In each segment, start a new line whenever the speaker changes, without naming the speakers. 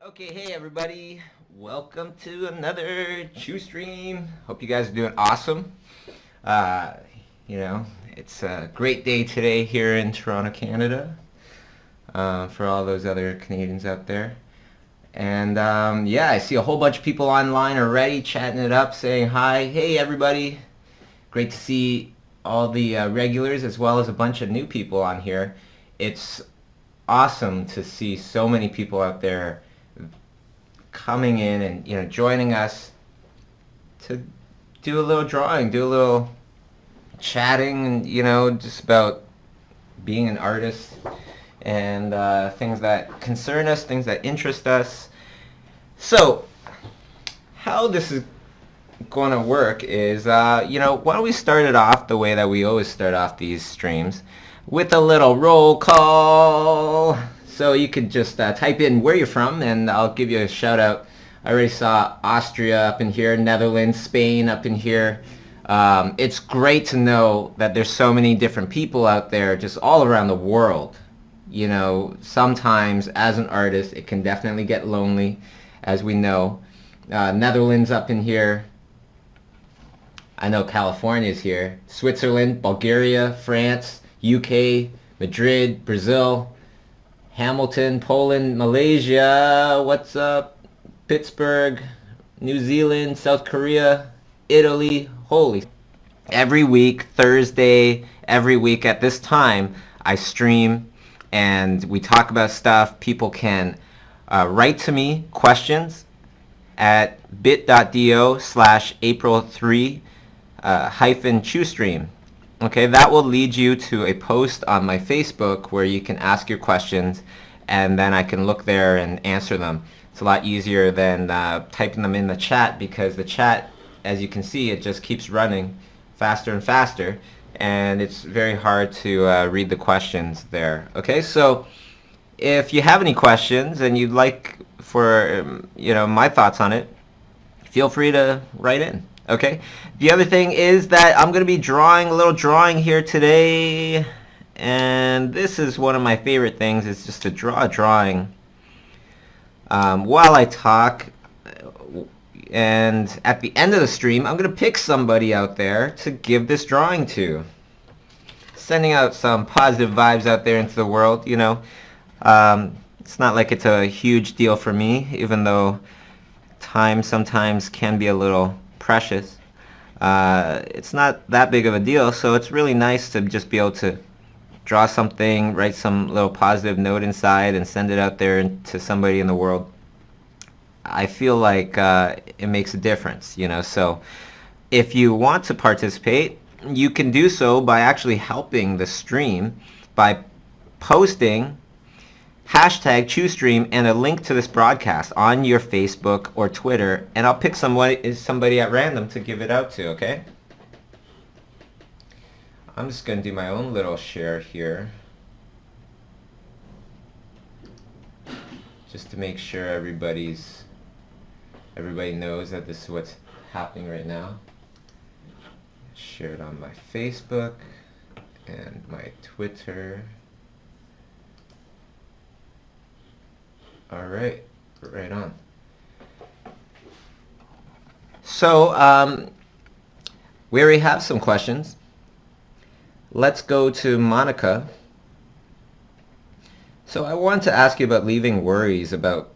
Okay, hey everybody. Welcome to another Chiustream. Hope you guys are doing awesome. Uh, it's a great day today here in Toronto, Canada, for all those other Canadians out there. And yeah, I see a whole bunch of people online already chatting it up, saying hi. Hey everybody. Great to see all the regulars as well as a bunch of new people on here. It's awesome to see so many people out there coming in and joining us to do a little drawing, do a little chatting, and just about being an artist and things that concern us, things that interest us. So how this is going to work is, why don't we start it off the way that we always start off these streams, with a little roll call. So you could just type in where you're from, and I'll give you a shout out. I already saw Austria up in here, Netherlands, Spain up in here. It's great to know that there's so many different people out there just all around the world. Sometimes as an artist, it can definitely get lonely, as we know. Netherlands up in here. I know California's here. Switzerland, Bulgaria, France, UK, Madrid, Brazil, Hamilton, Poland, Malaysia, what's up? Pittsburgh, New Zealand, South Korea, Italy, holy. Every week, Thursday, every week at this time, I stream and we talk about stuff. People can write to me questions at bit.do/April3 Chiustream. Okay, that will lead you to a post on my Facebook where you can ask your questions, and then I can look there and answer them. It's a lot easier than typing them in the chat, because the chat, as you can see, it just keeps running faster and faster, and it's very hard to read the questions there. Okay, so if you have any questions and you'd like for my thoughts on it, feel free to write in. Okay. The other thing is that I'm going to be drawing a little drawing here today, and this is one of my favorite things, is just to draw a drawing while I talk, and at the end of the stream I'm going to pick somebody out there to give this drawing to, sending out some positive vibes out there into the world. It's not like it's a huge deal for me, even though time sometimes can be a little precious. It's not that big of a deal, so it's really nice to just be able to draw something, write some little positive note inside, and send it out there to somebody in the world. I feel like it makes a difference, so if you want to participate, you can do so by actually helping the stream by posting #Chiustream and a link to this broadcast on your Facebook or Twitter, and I'll pick somebody at random to give it out to, okay? I'm just going to do my own little share here, just to make sure everybody knows that this is what's happening right now. Share it on my Facebook and my Twitter. Alright, right on. So, we already have some questions. Let's go to Monica. So I want to ask you about leaving worries about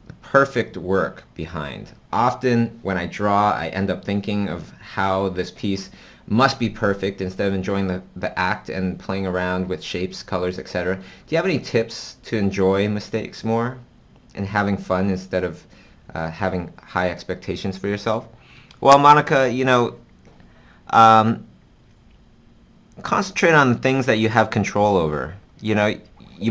the perfect work behind. Often when I draw, I end up thinking of how this piece must be perfect instead of enjoying the act and playing around with shapes, colors, etc. Do you have any tips to enjoy mistakes more and having fun instead of having high expectations for yourself? Well, Monica, concentrate on the things that you have control over. You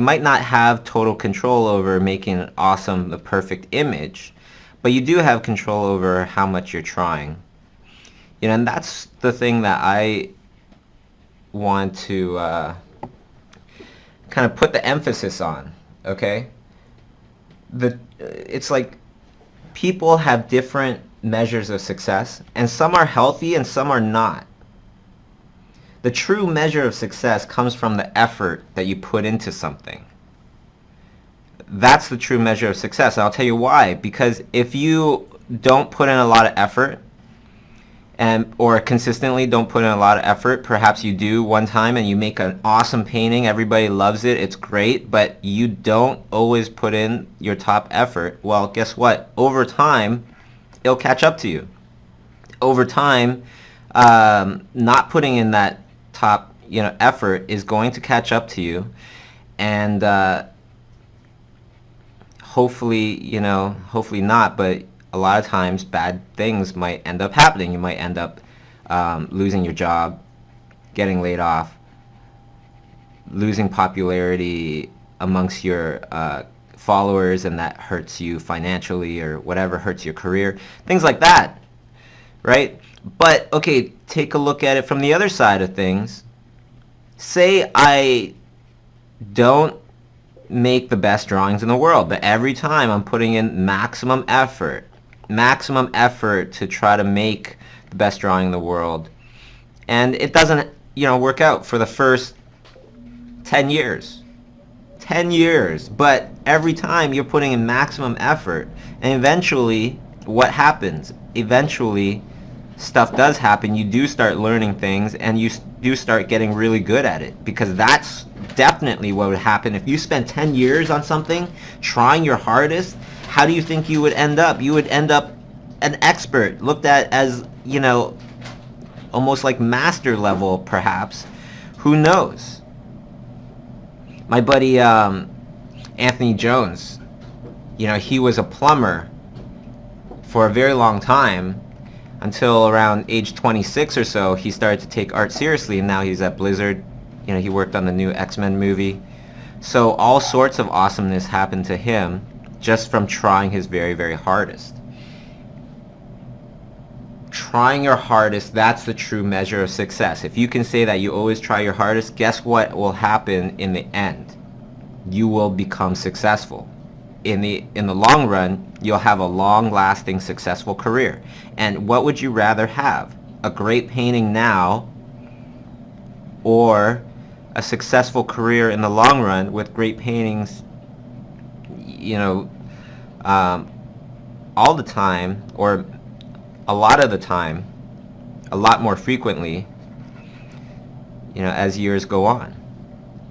might not have total control over making an awesome, the perfect image, but you do have control over how much you're trying. And that's the thing that I want to kind of put the emphasis on, okay? It's like people have different measures of success, and some are healthy and some are not. The true measure of success comes from the effort that you put into something. that's the true measure of success. And I'll tell you why. Because if you don't put in a lot of effort, or consistently don't put in a lot of effort, perhaps you do one time and you make an awesome painting, everybody loves it, it's great, but you don't always put in your top effort, well, guess what? Over time, it'll catch up to you. Over time, not putting in that top, effort is going to catch up to you, and hopefully, hopefully not, but a lot of times bad things might end up happening. You might end up losing your job, getting laid off, losing popularity amongst your followers, and that hurts you financially, or whatever, hurts your career, things like that, right? But okay, take a look at it from the other side of things. Say I don't make the best drawings in the world, but every time I'm putting in maximum effort to try to make the best drawing in the world, and it doesn't work out for the first 10 years, but every time you're putting in maximum effort, and eventually what happens? Eventually stuff does happen. You do start learning things, and you do start getting really good at it, because that's definitely what would happen if you spent 10 years on something, trying your hardest. How do you think you would end up? You would end up an expert, looked at as, almost like master level, perhaps. Who knows? My buddy Anthony Jones, he was a plumber for a very long time, until around age 26 or so. He started to take art seriously, and now he's at Blizzard. He worked on the new X-Men movie. So all sorts of awesomeness happened to him just from trying his very, very hardest. Trying your hardest, that's the true measure of success. If you can say that you always try your hardest, guess what will happen in the end? You will become successful. In the long run, you'll have a long-lasting, successful career. And what would you rather have? A great painting now, or a successful career in the long run with great paintings, all the time, or a lot of the time, a lot more frequently, as years go on,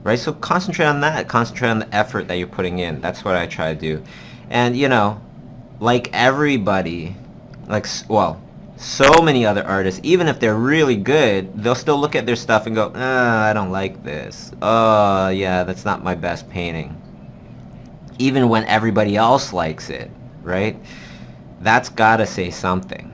right? So concentrate on that. Concentrate on the effort that you're putting in. That's what I try to do. And, like everybody, so many other artists, even if they're really good, they'll still look at their stuff and go, I don't like this. Oh, yeah, that's not my best painting. Even when everybody else likes it, right? That's gotta say something.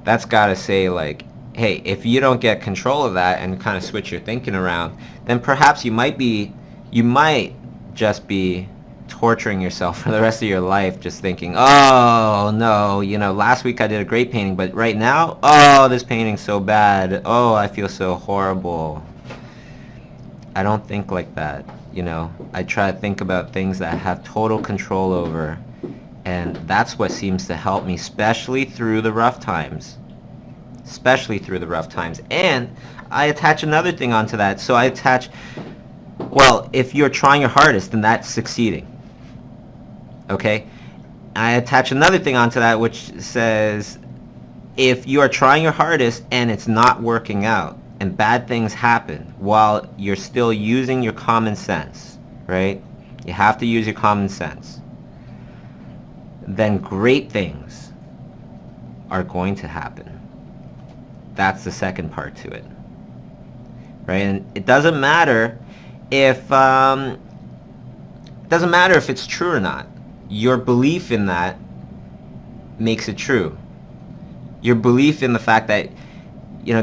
That's gotta say, like, hey, if you don't get control of that and kind of switch your thinking around, then perhaps you might just be torturing yourself for the rest of your life, just thinking, oh no, last week I did a great painting, but right now, oh, this painting's so bad, oh, I feel so horrible. I don't think like that. I try to think about things that I have total control over, and that's what seems to help me, especially through the rough times. And I attach another thing onto that. So I attach, well, if you're trying your hardest, then that's succeeding. Okay? I attach another thing onto that, which says, if you are trying your hardest and it's not working out, and bad things happen while you're still using your common sense, right? You have to use your common sense. Then great things are going to happen. That's the second part to it, right? And it doesn't matter if it's true or not. Your belief in that makes it true. Your belief in the fact that,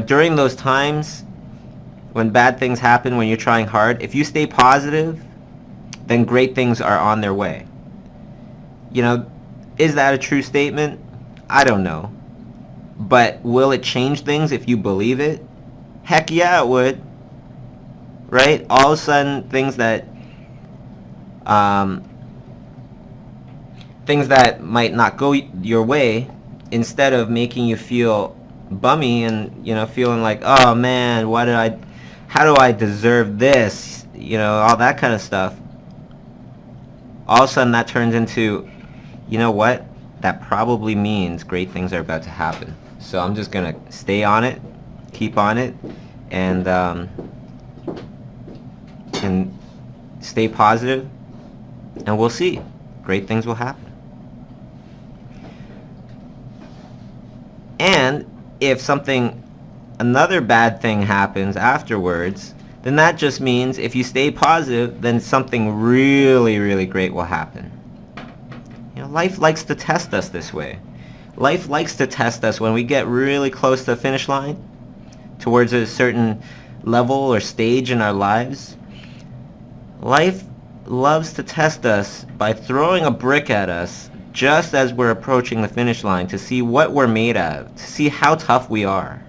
during those times when bad things happen, when you're trying hard, if you stay positive, then great things are on their way. Is that a true statement? I don't know. But will it change things if you believe it? Heck yeah, it would. Right? All of a sudden, things that might not go your way, instead of making you feel bummy and, feeling like, oh man, how do I deserve this? All that kind of stuff. all of a sudden that turns into, you know what? That probably means great things are about to happen. So I'm just going to stay on it, keep on it, and stay positive, and we'll see. Great things will happen. And if another bad thing happens afterwards, then that just means if you stay positive, then something really, really great will happen. You know, life likes to test us this way. Life likes to test us when we get really close to the finish line, towards a certain level or stage in our lives. Life loves to test us by throwing a brick at us just as we're approaching the finish line to see what we're made of, to see how tough we are.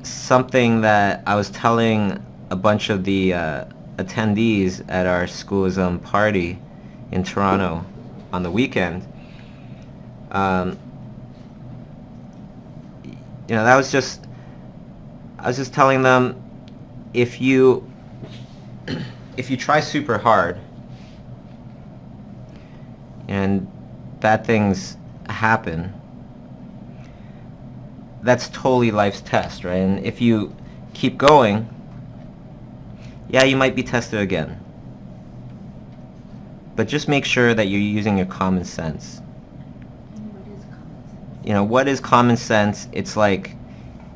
Something that I was telling a bunch of the attendees at our Schoolism party in Toronto on the weekend, I was just telling them, if you try super hard and bad things happen, that's totally life's test, right? And if you keep going, yeah, you might be tested again. But just make sure that you're using your common sense. What is common sense? It's like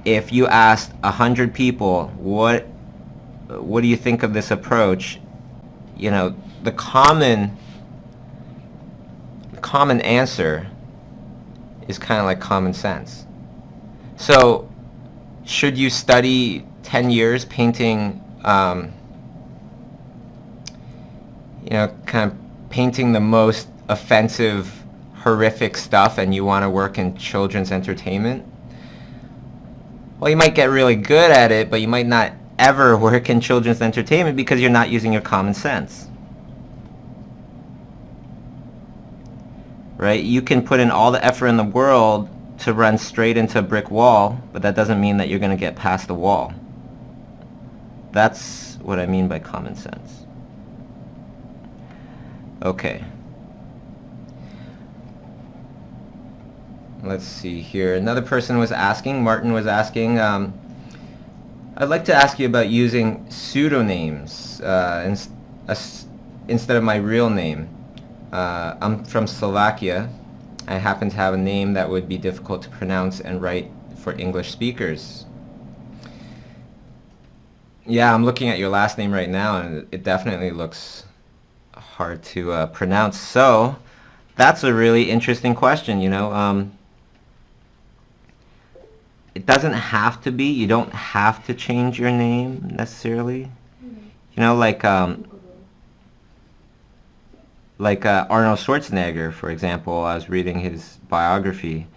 if you asked 100 people, what do you think of this approach? The common answer is kind of like common sense. So, should you study 10 years painting, kind of painting the most offensive, horrific stuff, and you want to work in children's entertainment? Well, you might get really good at it, but you might not ever work in children's entertainment because you're not using your common sense. Right? You can put in all the effort in the world to run straight into a brick wall, but that doesn't mean that you're going to get past the wall. That's what I mean by common sense. Okay. Let's see here. Another person was asking, Martin was asking, I'd like to ask you about using pseudonyms instead of my real name. I'm from Slovakia. I happen to have a name that would be difficult to pronounce and write for English speakers. Yeah, I'm looking at your last name right now, and it definitely looks hard to pronounce. So that's a really interesting question. It doesn't have to be. You don't have to change your name necessarily. Like Arnold Schwarzenegger, for example. I was reading his biography,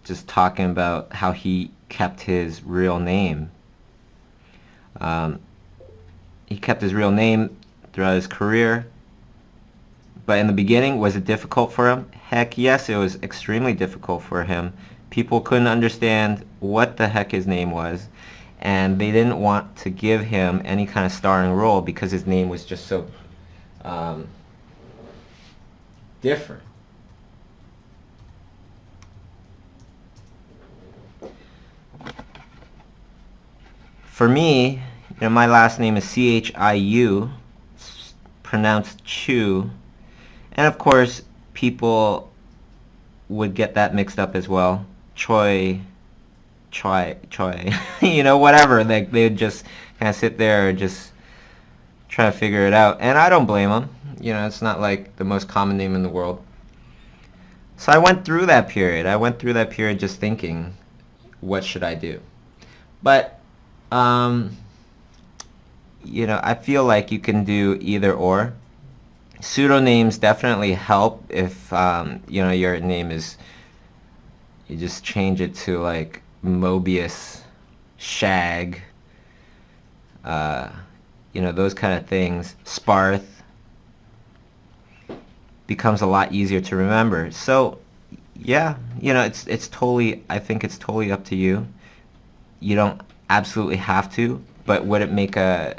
just talking about how he kept his real name. He kept his real name throughout his career. But in the beginning, was it difficult for him? Heck yes, it was extremely difficult for him. People couldn't understand what the heck his name was, and they didn't want to give him any kind of starring role because his name was just so different. For me, my last name is Chiu, pronounced Chiu, and of course people would get that mixed up as well. Choi, whatever. They would just kind of sit there and just try to figure it out, and I don't blame them. It's not like the most common name in the world. So I went through that period. Just thinking, what should I do? But I feel like you can do either or. Pseudonyms definitely help if your name is, you just change it to like Mobius, Shag, those kind of things. Sparth becomes a lot easier to remember. So yeah, it's totally, I think it's totally up to you. You don't absolutely have to, But would it make a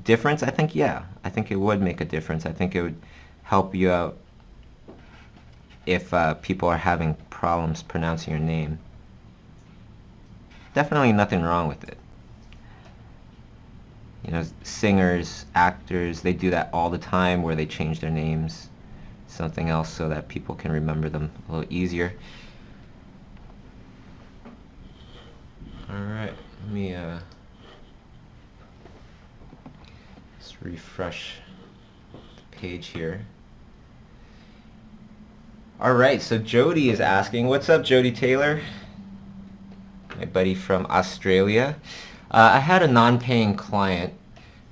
difference? I think, yeah. I think it would make a difference. I think it would help you out if people are having problems pronouncing your name. Definitely nothing wrong with it. You know, singers, actors, they do that all the time where they change their names, something else, so that people can remember them a little easier. Alright, let me just refresh the page here. Alright, so Jody is asking, what's up, Jody Taylor? My buddy from Australia. I had a non-paying client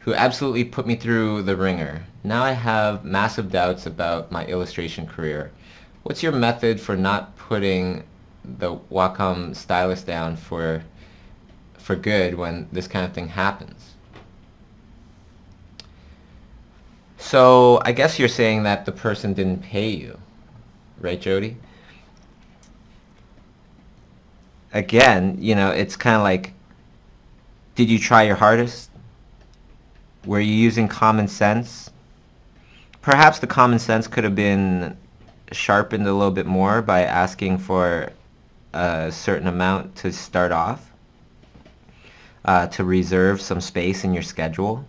who absolutely put me through the ringer. Now I have massive doubts about my illustration career. What's your method for not putting the Wacom stylus down for good when this kind of thing happens? So I guess you're saying that the person didn't pay you, right, Jody? Again, you know, it's kind of like, did you try your hardest? Were you using common sense? Perhaps the common sense could have been sharpened a little bit more by asking for a certain amount to start off, to reserve some space in your schedule.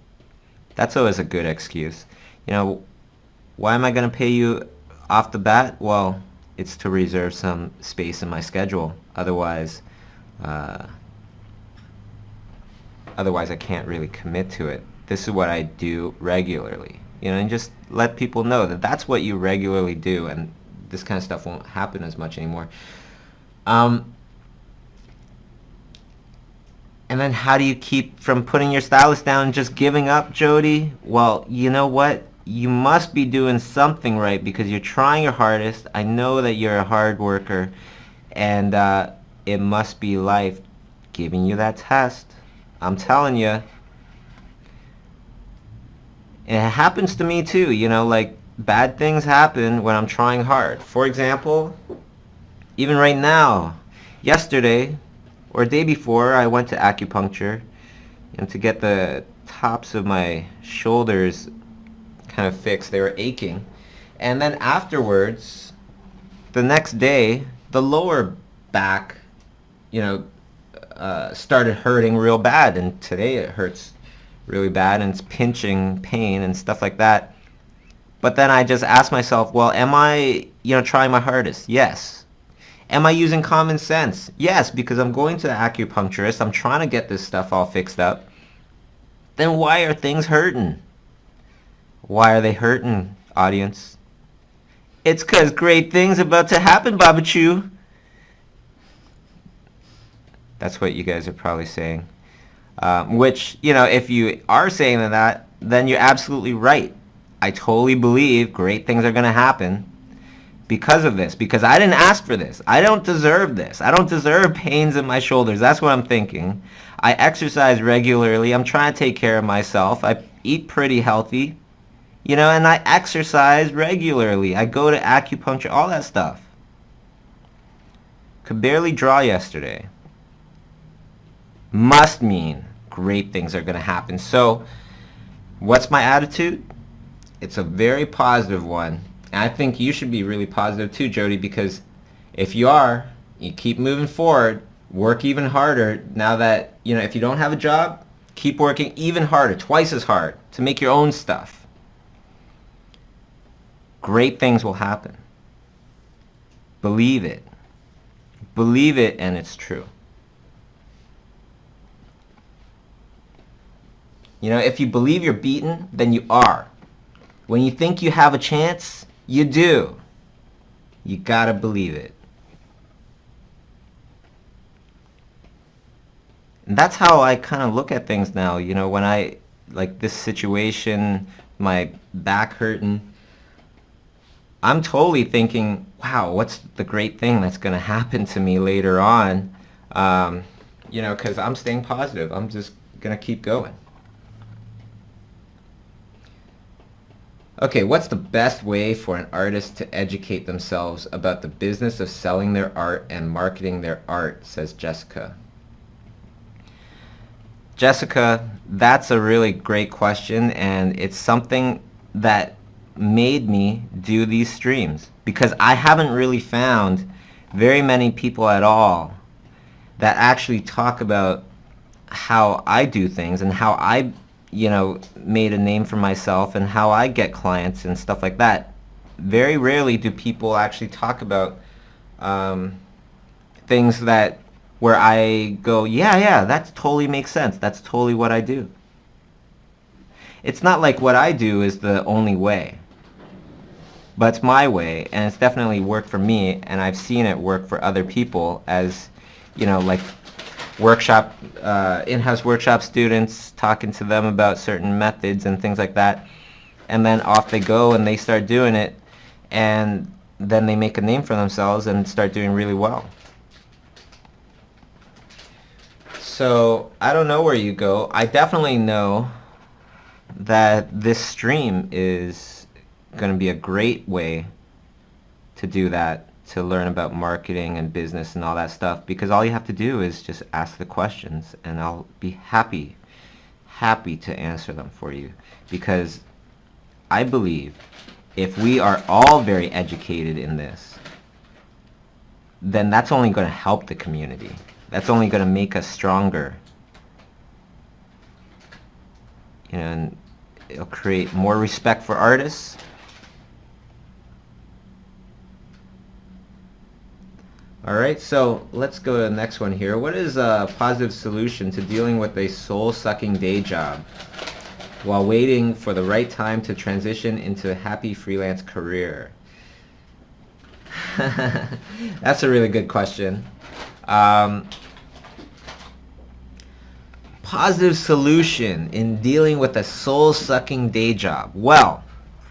That's always a good excuse. You know, why am I going to pay you off the bat? Well, it's to reserve some space in my schedule. Otherwise I can't really commit to it. This is what I do regularly. You know, and just let people know that that's what you regularly do, and this kind of stuff won't happen as much anymore. And then how do you keep from putting your stylus down and just giving up, Jody? Well, you know what? You must be doing something right because you're trying your hardest. I know that you're a hard worker, and it must be life giving you that test. I'm telling you. It happens to me too, you know, like bad things happen when I'm trying hard. For example, even right now, yesterday or day before, I went to acupuncture and to get the tops of my shoulders kind of fixed. They were aching. And then afterwards, the next day, the lower back, you know, started hurting real bad, and today it hurts really bad, and it's pinching pain and stuff like that. But then I just asked myself, well, am I, you know, trying my hardest? Yes. Am I using common sense? Yes, because I'm going to the acupuncturist. I'm trying to get this stuff all fixed up. Then why are things hurting? Why are they hurting, audience? It's because great things about to happen, Baba Chiu. That's what you guys are probably saying. Which, you know, if you are saying that, then you're absolutely right. I totally believe great things are going to happen because of this. Because I didn't ask for this. I don't deserve this. I don't deserve pains in my shoulders. That's what I'm thinking. I exercise regularly. I'm trying to take care of myself. I eat pretty healthy. You know, and I exercise regularly. I go to acupuncture, all that stuff. Could barely draw yesterday. Must mean great things are going to happen. So, what's my attitude? It's a very positive one. And I think you should be really positive too, Jody, because if you are, you keep moving forward, work even harder. Now that, you know, if you don't have a job, keep working even harder, twice as hard, to make your own stuff. Great things will happen. Believe it. Believe it, and it's true. You know, if you believe you're beaten, then you are. When you think you have a chance, you do. You gotta believe it. And that's how I kind of look at things now. You know, when I, like this situation, my back hurting, I'm totally thinking, wow, what's the great thing that's going to happen to me later on? You know, because I'm staying positive. I'm just going to keep going. Okay, what's the best way for an artist to educate themselves about the business of selling their art and marketing their art, says Jessica. Jessica, that's a really great question, and it's something that made me do these streams, because I haven't really found very many people at all that actually talk about how I do things and how I, made a name for myself and how I get clients and stuff like that. Very rarely do people actually talk about things that where I go, yeah, that totally makes sense. That's totally what I do. It's not like what I do is the only way, but it's my way, and it's definitely worked for me, and I've seen it work for other people as, like in-house workshop students, talking to them about certain methods and things like that, and then off they go and they start doing it, and then they make a name for themselves and start doing really well. So I don't know where you go. I definitely know that this stream is going to be a great way to do that, to learn about marketing and business and all that stuff, because all you have to do is just ask the questions, and I'll be happy to answer them for you, because I believe if we are all very educated in this, then that's only going to help the community. That's only going to make us stronger. And it'll create more respect for artists. Alright, so let's go to the next one here. What is a positive solution to dealing with a soul-sucking day job while waiting for the right time to transition into a happy freelance career? That's a really good question. Positive solution in dealing with a soul-sucking day job. Well,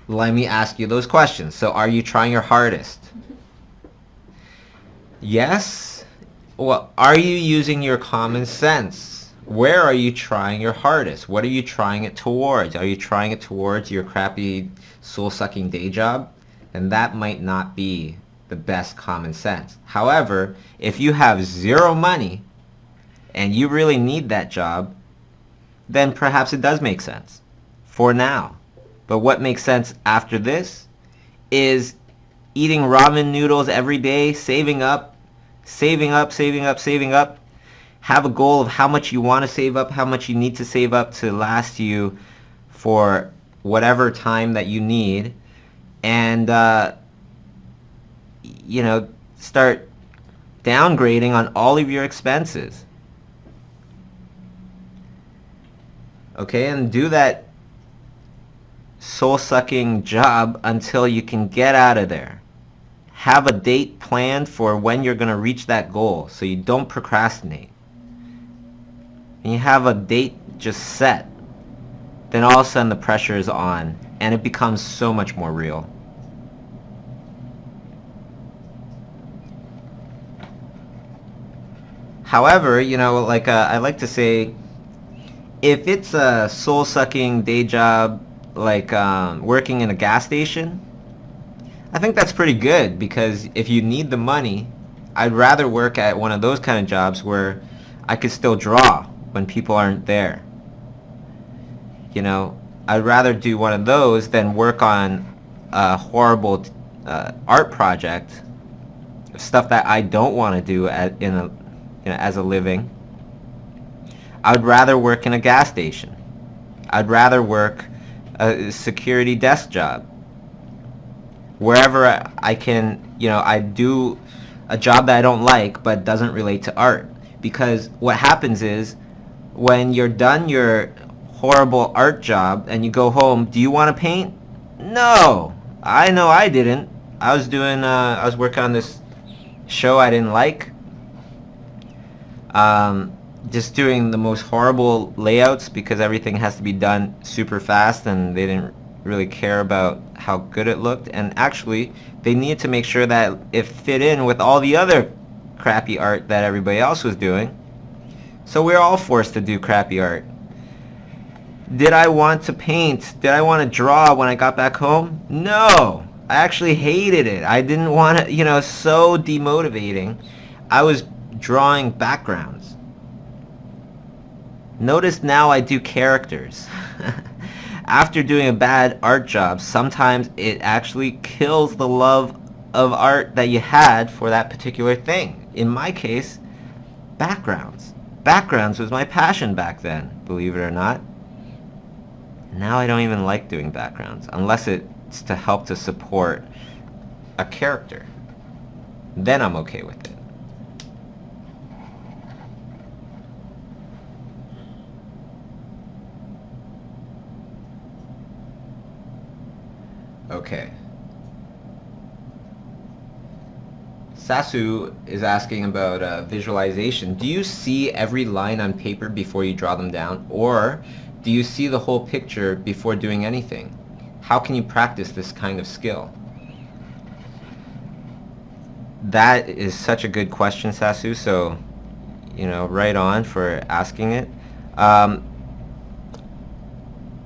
let me ask you those questions. So are you trying your hardest? Yes? Well, are you using your common sense? Where are you trying your hardest? What are you trying it towards? Are you trying it towards your crappy soul-sucking day job? And that might not be the best common sense. However, if you have zero money and you really need that job, then perhaps it does make sense for now. But what makes sense after this is eating ramen noodles every day, saving up, have a goal of how much you want to save up, how much you need to save up to last you for whatever time that you need, and start downgrading on all of your expenses. Okay, and do that soul-sucking job until you can get out of there. Have a date planned for when you're going to reach that goal so you don't procrastinate. And you have a date just set, then all of a sudden the pressure is on and it becomes so much more real. However, I like to say, if it's a soul-sucking day job, like working in a gas station, I think that's pretty good, because if you need the money, I'd rather work at one of those kind of jobs where I could still draw when people aren't there. I'd rather do one of those than work on a horrible art project, stuff that I don't want to do as a living. I would rather work in a gas station. I'd rather work a security desk job. Wherever I can, I do a job that I don't like but doesn't relate to art. Because what happens is, when you're done your horrible art job and you go home, do you want to paint? No! I know I didn't. I was working on this show I didn't like. Just doing the most horrible layouts because everything has to be done super fast, and they didn't really care about how good it looked. And actually, they needed to make sure that it fit in with all the other crappy art that everybody else was doing. So we're all forced to do crappy art. Did I want to paint? Did I want to draw when I got back home? No! I actually hated it. I didn't want to, so demotivating. I was drawing backgrounds. Notice now I do characters. After doing a bad art job, sometimes it actually kills the love of art that you had for that particular thing. In my case, backgrounds. Backgrounds was my passion back then, believe it or not. Now I don't even like doing backgrounds, unless it's to help to support a character. Then I'm okay with it. Okay. Sasu is asking about visualization. Do you see every line on paper before you draw them down, or do you see the whole picture before doing anything? How can you practice this kind of skill? That is such a good question, Sasu, so, right on for asking it.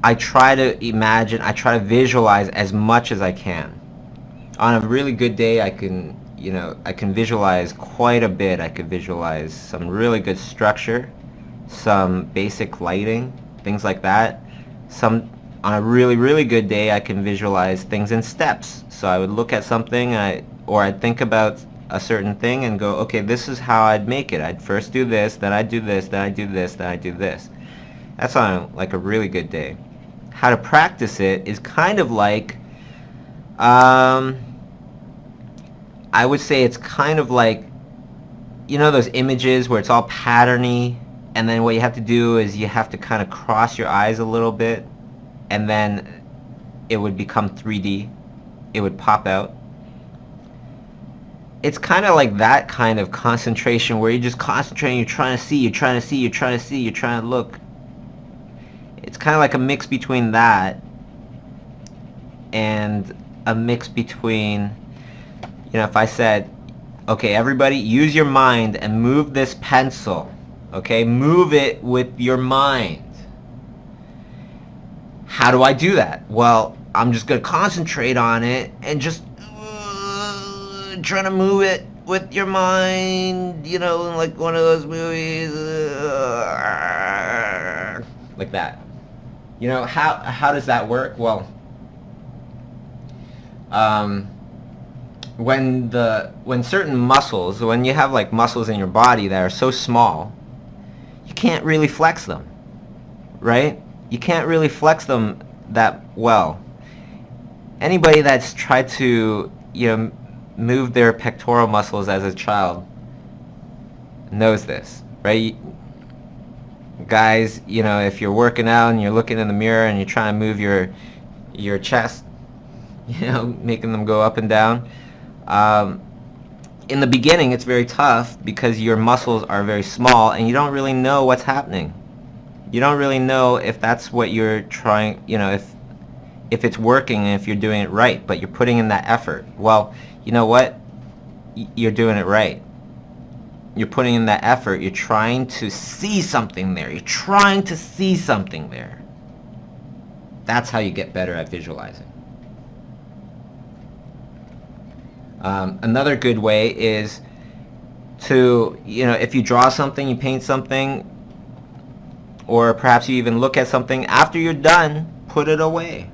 I try to imagine, I try to visualize as much as I can. On a really good day, I can visualize quite a bit. I could visualize some really good structure, some basic lighting, things like that. On a really, really good day, I can visualize things in steps. So I would look at something, or I'd think about a certain thing and go, okay, this is how I'd make it. I'd first do this, then I'd do this, then I'd do this, then I'd do this. That's on like a really good day. How to practice it is kind of like, I would say it's kind of like, those images where it's all patterny, and then what you have to do is you have to kind of cross your eyes a little bit, and then it would become 3D. It would pop out. It's kind of like that kind of concentration where you're just concentrating, you're trying to see, you're trying to see, you're trying to see, you're trying to look. It's kind of like a mix between that and a mix between, if I said, okay, everybody use your mind and move this pencil, okay? Move it with your mind. How do I do that? Well, I'm just going to concentrate on it and just trying to move it with your mind, like one of those movies, like that. How does that work? Well, when certain muscles, when you have like muscles in your body that are so small, you can't really flex them, right? You can't really flex them that well. Anybody that's tried to, move their pectoral muscles as a child knows this, right? Guys, if you're working out and you're looking in the mirror and you're trying to move your chest, making them go up and down, in the beginning it's very tough because your muscles are very small and you don't really know what's happening. You don't really know if that's what you're trying, if it's working and if you're doing it right, but you're putting in that effort. Well, you know what? You're doing it right. You're putting in that effort. You're trying to see something there. You're trying to see something there. That's how you get better at visualizing. Another good way is to, if you draw something, you paint something, or perhaps you even look at something, after you're done, put it away.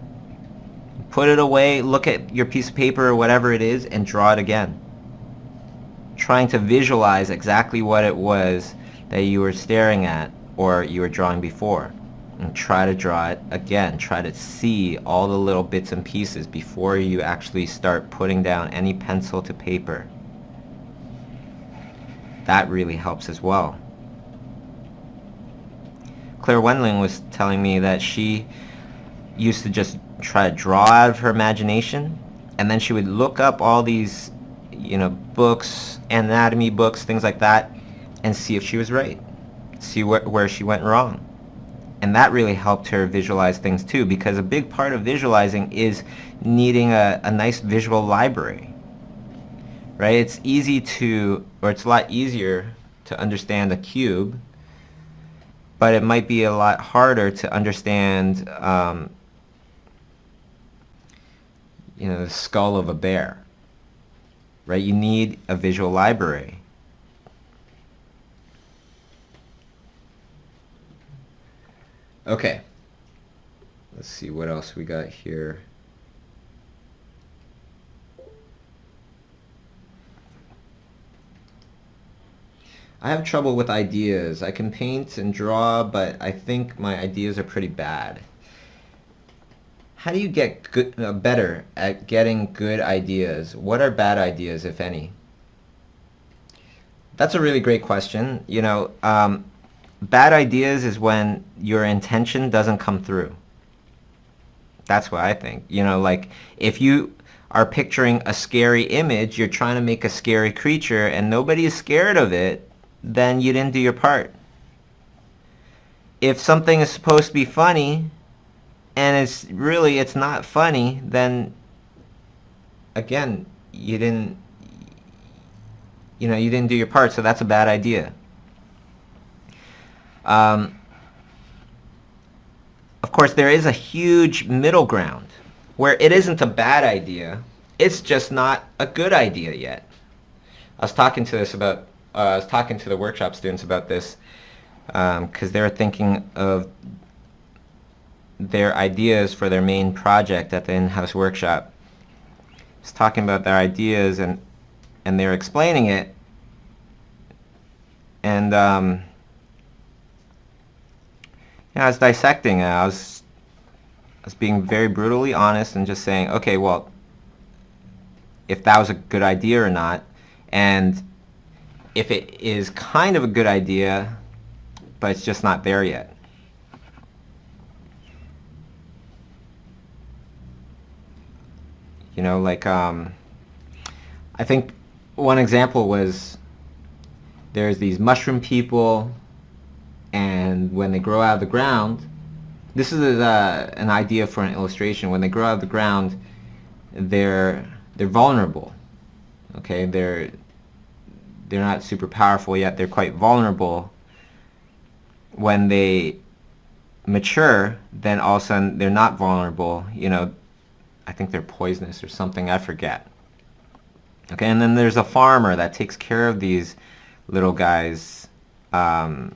Put it away, look at your piece of paper or whatever it is, and draw it again. Trying to visualize exactly what it was that you were staring at or you were drawing before. And try to draw it again. Try to see all the little bits and pieces before you actually start putting down any pencil to paper. That really helps as well. Claire Wendling was telling me that she used to just try to draw out of her imagination, and then she would look up all these, books, anatomy books, things like that, and see if she was right, see where she went wrong. And that really helped her visualize things too, because a big part of visualizing is needing a nice visual library, right? It's a lot easier to understand a cube, but it might be a lot harder to understand the skull of a bear, right? You need a visual library. Okay. Let's see what else we got here. I have trouble with ideas. I can paint and draw, but I think my ideas are pretty bad. How do you get better at getting good ideas? What are bad ideas, if any? That's a really great question. Bad ideas is when your intention doesn't come through. That's what I think. Like if you are picturing a scary image, you're trying to make a scary creature and nobody is scared of it, then you didn't do your part. If something is supposed to be funny and it's not funny, then again, you didn't do your part, so that's a bad idea. Of course, there is a huge middle ground where it isn't a bad idea, it's just not a good idea yet. I was talking to the workshop students about this because they were thinking of their ideas for their main project at the in-house workshop. I was talking about their ideas and they were explaining it, and I was dissecting it. I was being very brutally honest and just saying, okay, well, if that was a good idea or not, and if it is kind of a good idea, but it's just not there yet. I think one example was there's these mushroom people, and when they grow out of the ground, this is an idea for an illustration. When they grow out of the ground, they're vulnerable. Okay, they're not super powerful yet. They're quite vulnerable. When they mature, then all of a sudden they're not vulnerable. I think they're poisonous or something. I forget. Okay, and then there's a farmer that takes care of these little guys to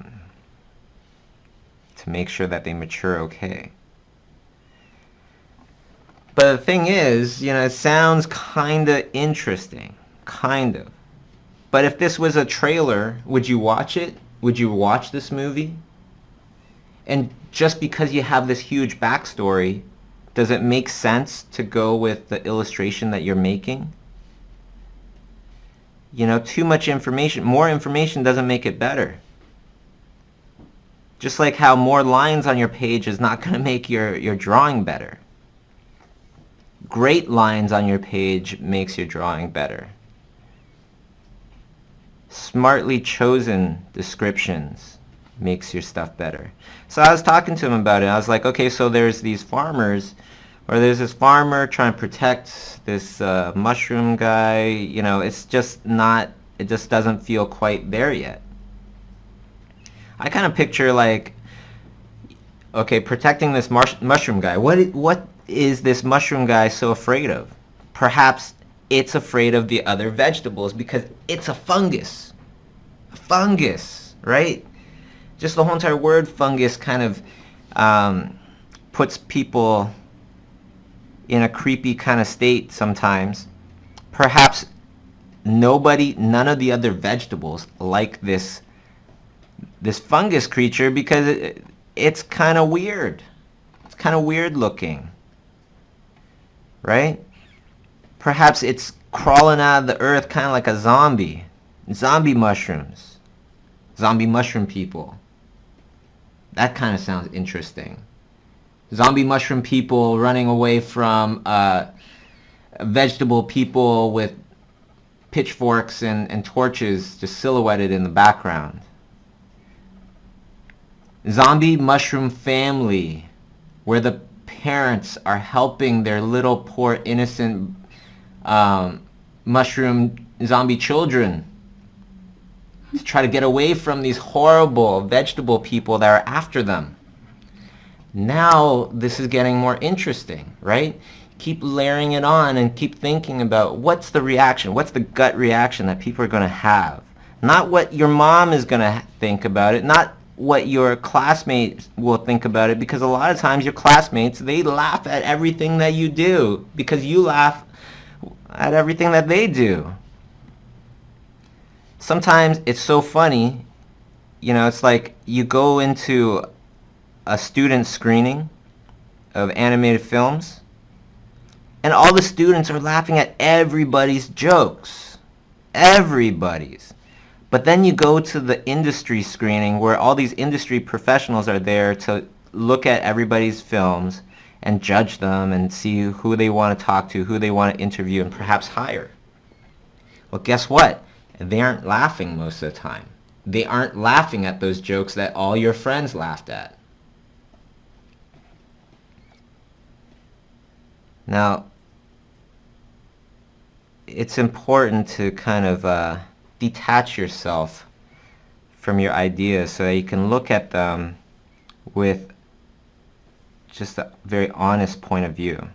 make sure that they mature okay. But the thing is, it sounds kind of interesting. Kind of. But if this was a trailer, would you watch it? Would you watch this movie? And just because you have this huge backstory, does it make sense to go with the illustration that you're making? Too much information, more information doesn't make it better. Just like how more lines on your page is not going to make your drawing better. Great lines on your page makes your drawing better. Smartly chosen descriptions makes your stuff better. So I was talking to him about it. I was like, okay, so there's these farmers, or there's this farmer trying to protect this mushroom guy. It's just not, it just doesn't feel quite there yet. I kind of picture like, okay, protecting this mushroom guy. What is this mushroom guy so afraid of? Perhaps it's afraid of the other vegetables because it's a fungus. A fungus, right? Just the whole entire word fungus kind of puts people in a creepy kind of state sometimes. Perhaps none of the other vegetables like this fungus creature because it's kind of weird. It's kind of weird looking, right? Perhaps it's crawling out of the earth kind of like a zombie. Zombie mushrooms. Zombie mushroom people. That kind of sounds interesting. Zombie mushroom people running away from vegetable people with pitchforks and torches just silhouetted in the background. Zombie mushroom family, where the parents are helping their little poor innocent mushroom zombie children to try to get away from these horrible vegetable people that are after them. Now this is getting more interesting, right? Keep layering it on and keep thinking about what's the reaction, what's the gut reaction that people are going to have. Not what your mom is going to think about it, not what your classmates will think about it, because a lot of times your classmates, they laugh at everything that you do because you laugh at everything that they do. Sometimes it's so funny, it's like you go into a student screening of animated films and all the students are laughing at everybody's jokes. Everybody's. But then you go to the industry screening where all these industry professionals are there to look at everybody's films and judge them and see who they want to talk to, who they want to interview, and perhaps hire. Well, guess what? They aren't laughing most of the time. They aren't laughing at those jokes that all your friends laughed at. Now, it's important to kind of detach yourself from your ideas so that you can look at them with just a very honest point of view.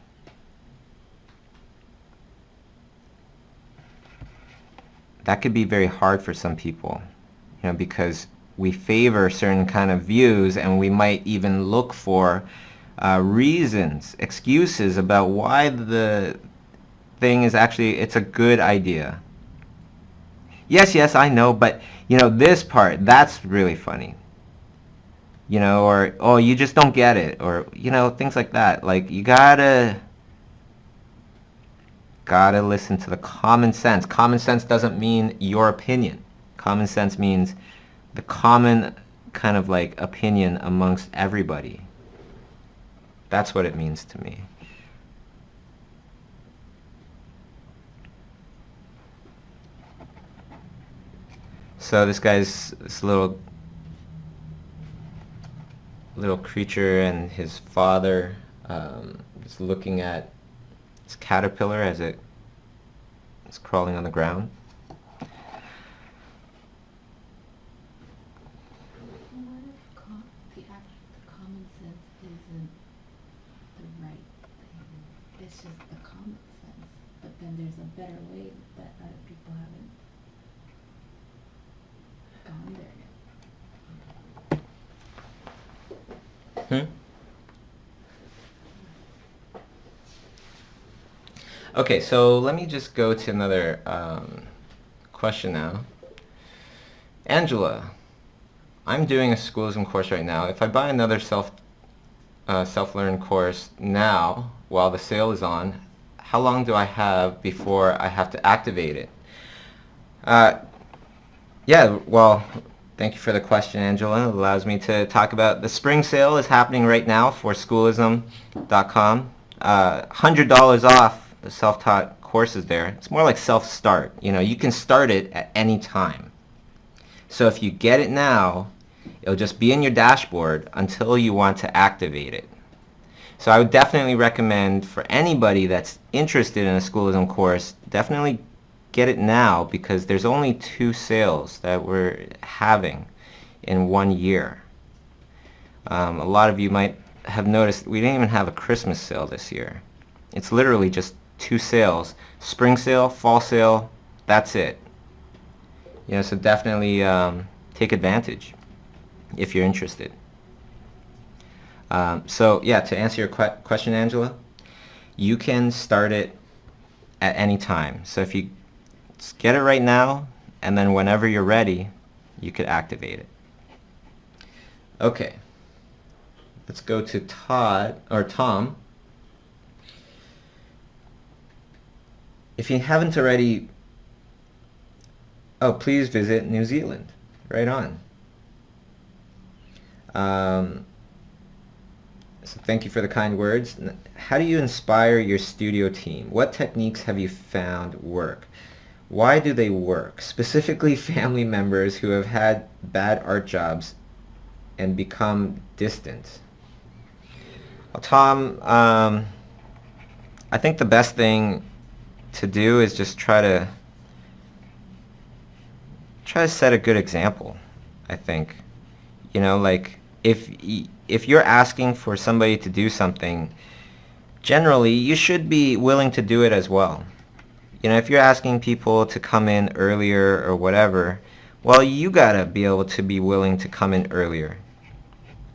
That could be very hard for some people, because we favor certain kind of views, and we might even look for reasons, excuses about why the thing is actually, it's a good idea. Yes, I know, but, this part, that's really funny. Or, oh, you just don't get it, or, things like that. Like, you gotta listen to the common sense. Common sense doesn't mean your opinion. Common sense means the common kind of like opinion amongst everybody. That's what it means to me. So this guy's this little creature, and his father is looking at this caterpillar as it's crawling on the ground.
What if the common sense isn't the right thing? It's just the common sense, but then there's a better way that other people haven't gone there yet.
Okay, so let me just go to another question now. Angela, I'm doing a Schoolism course right now. If I buy another self-learn course now while the sale is on, how long do I have before I have to activate it? Yeah, well, thank you for the question, Angela. It allows me to talk about the spring sale is happening right now for Schoolism.com. $100 off the self-taught courses there. It's more like self-start. You can start it at any time. So if you get it now, it'll just be in your dashboard until you want to activate it. So I would definitely recommend for anybody that's interested in a Schoolism course, definitely get it now, because there's only 2 sales that we're having in 1 year. A lot of you might have noticed we didn't even have a Christmas sale this year. It's literally just 2 sales. Spring sale, fall sale, that's it. So definitely take advantage if you're interested. So yeah, to answer your question, Angela, you can start it at any time. So if you just get it right now, and then whenever you're ready, you could activate it. Okay, let's go to Tom. If you haven't already, please visit New Zealand. Right on. So thank you for the kind words. How do you inspire your studio team? What techniques have you found work? Why do they work? Specifically family members who have had bad art jobs and become distant. Well, Tom, I think the best thing to do is just try to set a good example. I think, like if you're asking for somebody to do something, generally you should be willing to do it as well. If you're asking people to come in earlier or whatever, Well, you gotta be able to be willing to come in earlier.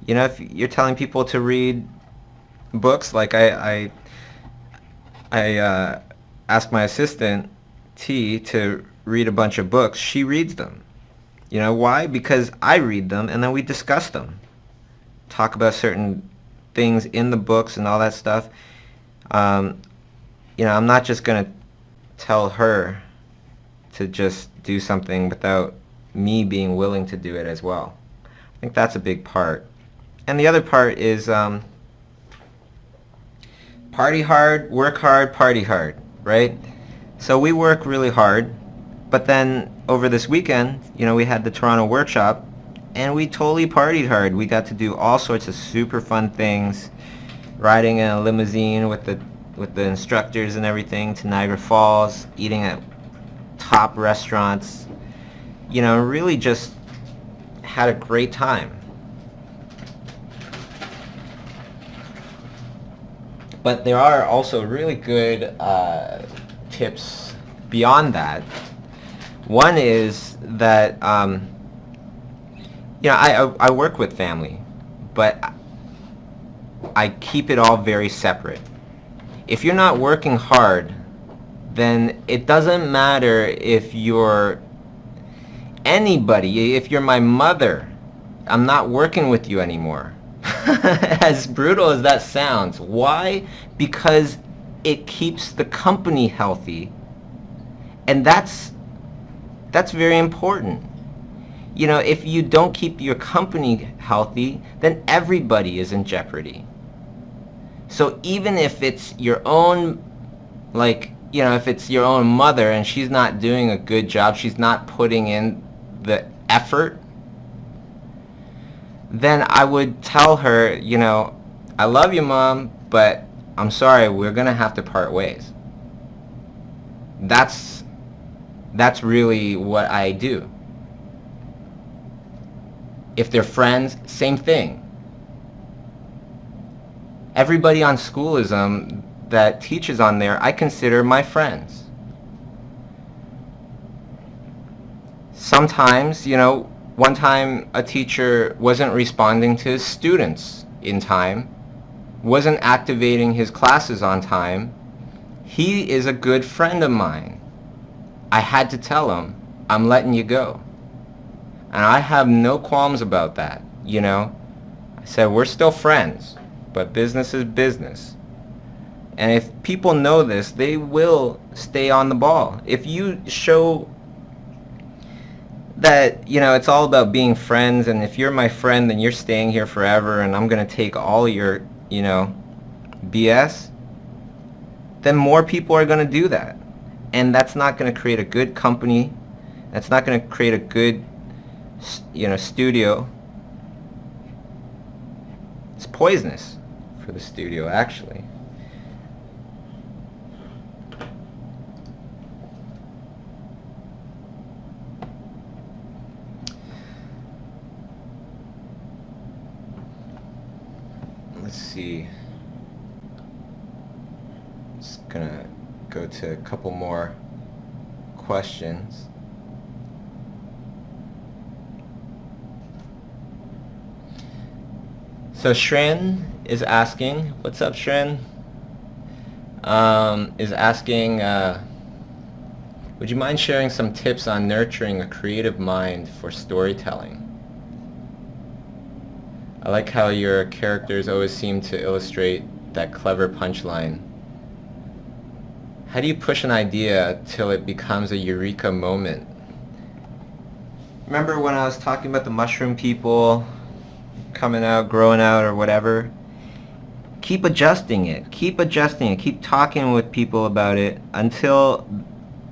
You know, if you're telling people to read books, like I ask my assistant T to read a bunch of books, she reads them. You know why? Because I read them and then we discuss them. Talk about certain things in the books and all that stuff. You know, I'm not just going to tell her to just do something without me being willing to do it as well. I think that's a big part. And the other part is party hard, work hard, party hard, right? So we work really hard, but then over this weekend, you know, we had the Toronto workshop, and we totally partied hard. We got to do all sorts of super fun things, riding in a limousine with the instructors and everything to Niagara Falls, eating at top restaurants, you know, really just had a great time. But there are also really good tips beyond that. One is that, you know, I work with family, but I keep it all very separate. If you're not working hard, then it doesn't matter if you're anybody. If you're my mother, I'm not working with you anymore. As brutal as that sounds. Why? Because it keeps the company healthy, and that's very important. You know, if you don't keep your company healthy, then everybody is in jeopardy. So even if it's your own, like, you know, if it's your own mother and she's not doing a good job, she's not putting in the effort, then I would tell her, you know, I love you, Mom, but I'm sorry, we're going to have to part ways. That's really what I do. If they're friends, same thing. Everybody on Schoolism that teaches on there, I consider my friends. Sometimes, you know, one time a teacher wasn't responding to his students in time, wasn't activating his classes on time. He is a good friend of mine. I had to tell him, I'm letting you go. And I have no qualms about that, you know. I said, we're still friends, but business is business. And if people know this, they will stay on the ball. If you show that, you know, it's all about being friends, and if you're my friend, then you're staying here forever, and I'm going to take all your, you know, BS, then more people are going to do that. And that's not going to create a good company. That's not going to create a good, you know, studio. It's poisonous for the studio, actually. Let's see. Just gonna go to a couple more questions. So Shrin is asking, what's up, Shrin? Is asking, would you mind sharing some tips on nurturing a creative mind for storytelling? I like how your characters always seem to illustrate that clever punchline. How do you push an idea till it becomes a eureka moment? Remember when I was talking about the mushroom people coming out, growing out, or whatever? Keep adjusting it. Keep adjusting it. Keep talking with people about it until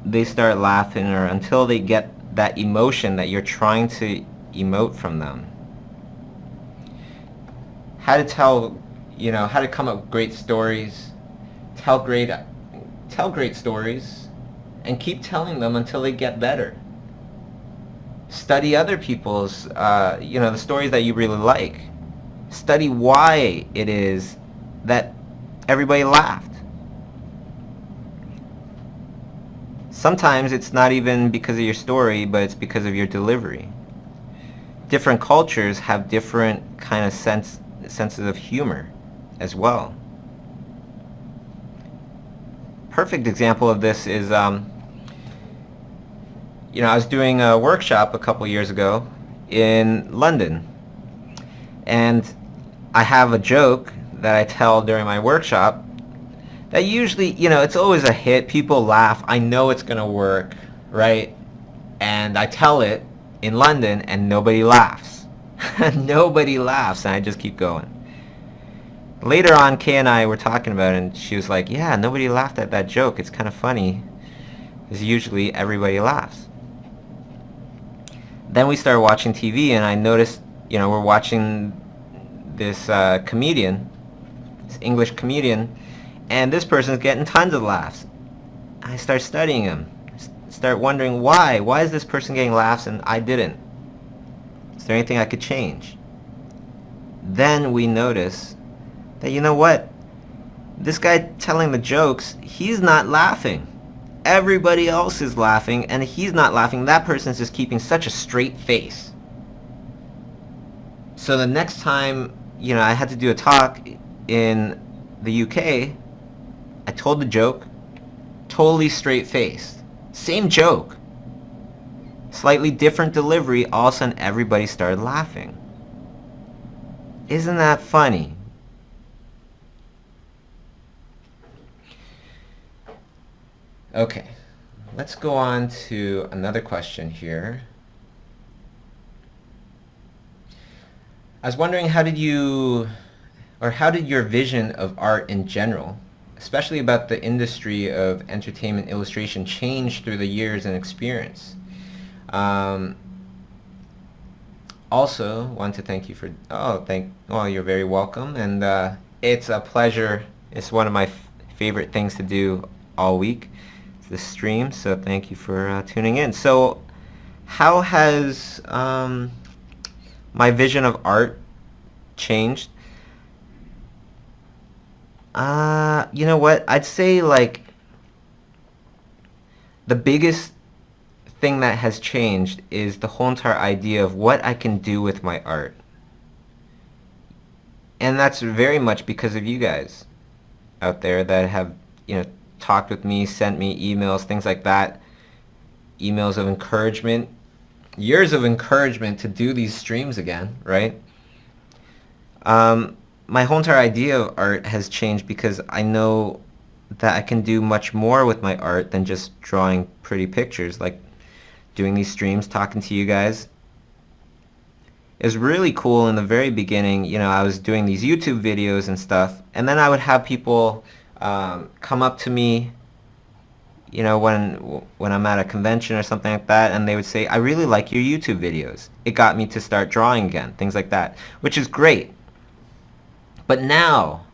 they start laughing, or until they get that emotion that you're trying to emote from them. How to tell, you know, how to come up with great stories. Tell great stories, and keep telling them until they get better. Study other people's, you know, the stories that you really like. Study why it is that everybody laughed. Sometimes it's not even because of your story, but it's because of your delivery. Different cultures have different kind of senses of humor as well. Perfect example of this is, I was doing a workshop a couple years ago in London, and I have a joke that I tell during my workshop that usually, it's always a hit. People laugh. I know it's going to work, right? And I tell it in London, and nobody laughs. Nobody laughs, and I just keep going. Later on, Kay and I were talking about it, and she was like, yeah, nobody laughed at that joke. It's kind of funny, because usually everybody laughs. Then we started watching TV, and I noticed, we're watching this comedian, this English comedian, and this person's getting tons of laughs. I start studying him. Start wondering why. Why is this person getting laughs and I didn't? Is there anything I could change? Then we notice that, you know what? This guy telling the jokes, he's not laughing. Everybody else is laughing, and he's not laughing. That person's just keeping such a straight face. So the next time, I had to do a talk in the UK, I told the joke, totally straight face. Same joke. Slightly different delivery, all of a sudden everybody started laughing. Isn't that funny? Okay, let's go on to another question here. I was wondering how did your vision of art in general, especially about the industry of entertainment illustration, change through the years and experience? Also, want to thank you for, you're very welcome, and it's a pleasure. It's one of my favorite things to do all week, this stream, so thank you for tuning in. So how has my vision of art changed? You know what? I'd say the biggest thing that has changed is the whole entire idea of what I can do with my art. And that's very much because of you guys out there that have, talked with me, sent me emails, things like that. Emails of encouragement, years of encouragement to do these streams again, right? My whole entire idea of art has changed because I know that I can do much more with my art than just drawing pretty pictures, like doing these streams, talking to you guys. It was really cool in the very beginning. I was doing these YouTube videos and stuff, and then I would have people come up to me, when I'm at a convention or something like that, and they would say, I really like your YouTube videos. It got me to start drawing again, things like that, which is great. But now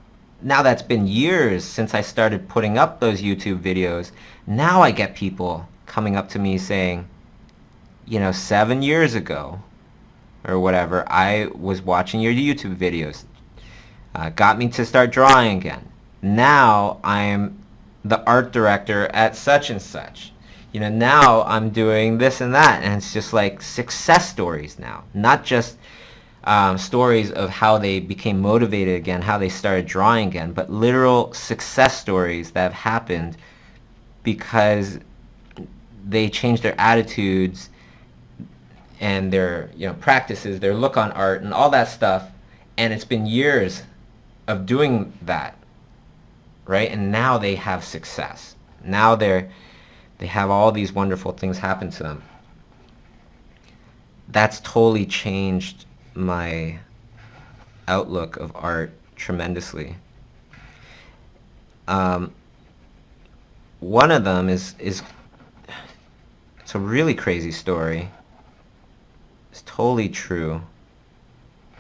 that's been years since I started putting up those YouTube videos, now I get people coming up to me saying, 7 years ago, or whatever, I was watching your YouTube videos. Got me to start drawing again. Now I'm the art director at such and such. Now I'm doing this and that, and it's just like success stories now, not just stories of how they became motivated again, how they started drawing again, but literal success stories that have happened because they changed their attitudes and their practices, their look on art and all that stuff, and it's been years of doing that, right? And now they have success. Now they have all these wonderful things happen to them. That's totally changed my outlook of art tremendously. One of them is it's a really crazy story. It's totally true.